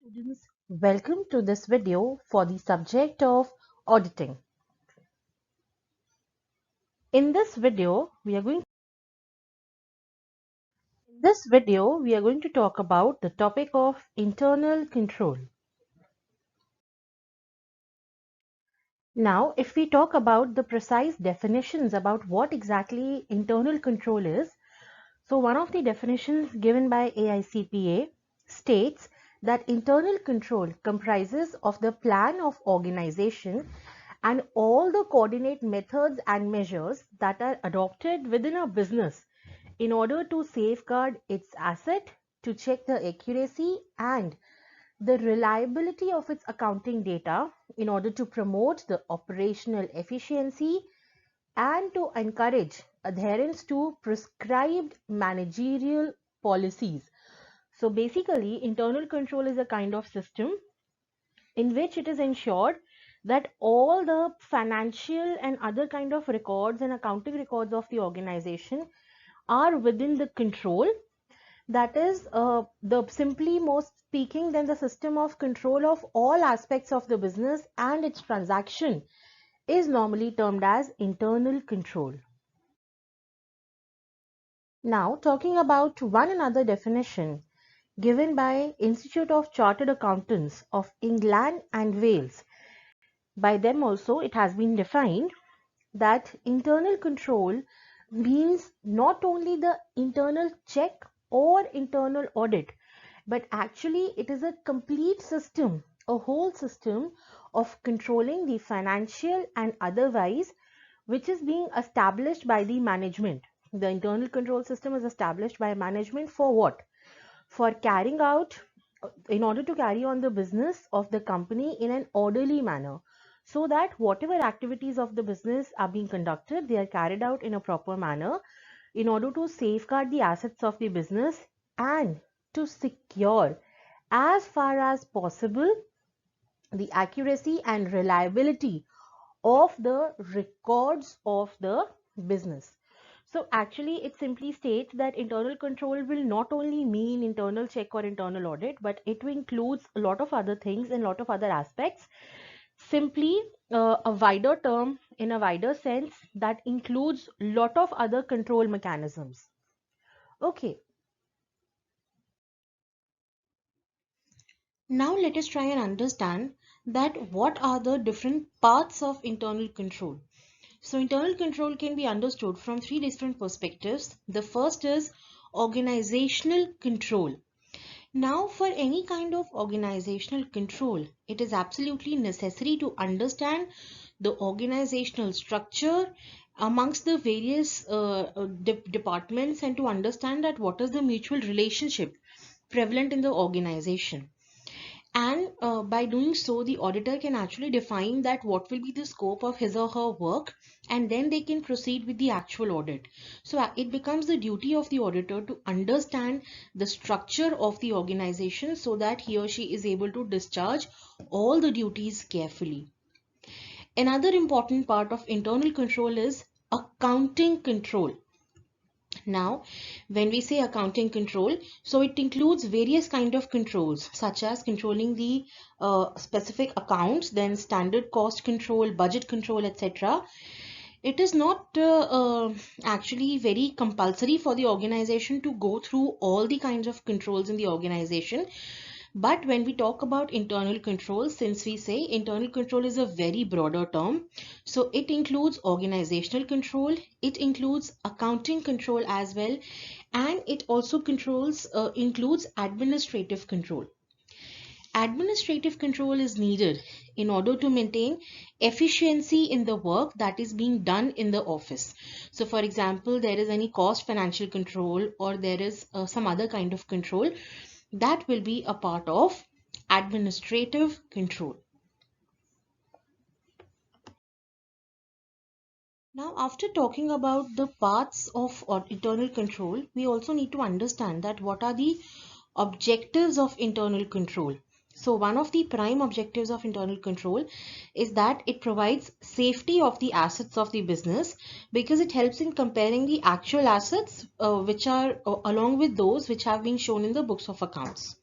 Students, welcome to this video for the subject of auditing. In this video, we are going to talk about the topic of internal control. Now, if we talk about the precise definitions about what exactly internal control is, so one of the definitions given by AICPA states that internal control comprises of the plan of organization and all the coordinate methods and measures that are adopted within a business in order to safeguard its asset, to check the accuracy and the reliability of its accounting data, in order to promote the operational efficiency and to encourage adherence to prescribed managerial policies. So basically, internal control is a kind of system in which it is ensured that all the financial and other kind of records and accounting records of the organization are within the control. That is the simply most speaking, then the system of control of all aspects of the business and its transaction is normally termed as internal control. Now, talking about one another definition given by Institute of Chartered Accountants of England and Wales. By them also it has been defined that internal control means not only the internal check or internal audit, but actually it is a complete system, a whole system of controlling the financial and otherwise, which is being established by the management. The internal control system is established by management for what? For carrying out, in order to carry on the business of the company in an orderly manner, so that whatever activities of the business are being conducted, they are carried out in a proper manner in order to safeguard the assets of the business and to secure as far as possible the accuracy and reliability of the records of the business. So actually it simply states that internal control will not only mean internal check or internal audit, but it will includes a lot of other things and a lot of other aspects. Simply a wider term in a wider sense that includes lot of other control mechanisms. Okay, now let us try and understand that what are the different parts of internal control. So internal control can be understood from three different perspectives. The first is organizational control. Now, for any kind of organizational control, it is absolutely necessary to understand the organizational structure amongst the various departments and to understand that what is the mutual relationship prevalent in the organization. And by doing so, the auditor can actually define that what will be the scope of his or her work, and then they can proceed with the actual audit. So it becomes the duty of the auditor to understand the structure of the organization so that he or she is able to discharge all the duties carefully. Another important part of internal control is accounting control. Now, when we say accounting control, so it includes various kind of controls, such as controlling the specific accounts, then standard cost control, budget control, etc. It is not actually very compulsory for the organization to go through all the kinds of controls in the organization. But when we talk about internal control, since we say internal control is a very broader term, so it includes organizational control, it includes accounting control as well, and it also includes administrative control. Administrative control is needed in order to maintain efficiency in the work that is being done in the office. So for example, there is any cost financial control or there is some other kind of control that will be a part of administrative control. Now, after talking about the parts of internal control, we also need to understand that what are the objectives of internal control. So one of the prime objectives of internal control is that it provides safety of the assets of the business, because it helps in comparing the actual assets which are along with those which have been shown in the books of accounts.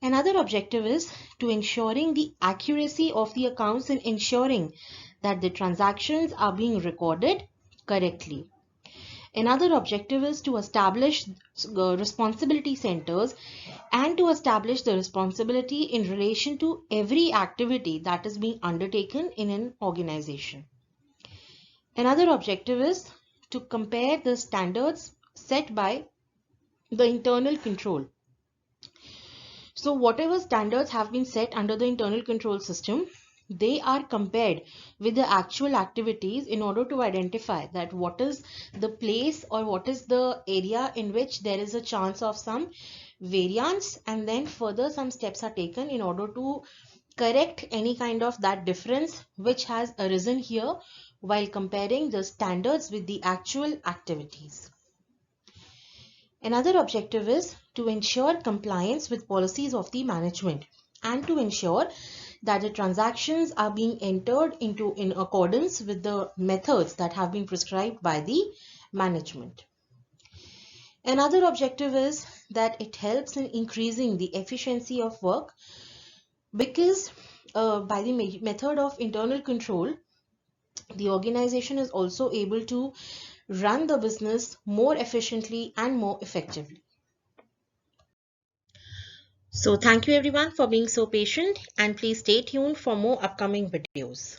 Another objective is to ensuring the accuracy of the accounts and ensuring that the transactions are being recorded correctly. Another objective is to establish responsibility centers and to establish the responsibility in relation to every activity that is being undertaken in an organization. Another objective is to compare the standards set by the internal control. So whatever standards have been set under the internal control system, they are compared with the actual activities in order to identify that what is the place or what is the area in which there is a chance of some variance, and then further some steps are taken in order to correct any kind of that difference which has arisen here while comparing the standards with the actual activities. Another objective is to ensure compliance with policies of the management and to ensure that the transactions are being entered into in accordance with the methods that have been prescribed by the management. Another objective is that it helps in increasing the efficiency of work because by the method of internal control, the organization is also able to run the business more efficiently and more effectively. So thank you everyone for being so patient, and please stay tuned for more upcoming videos.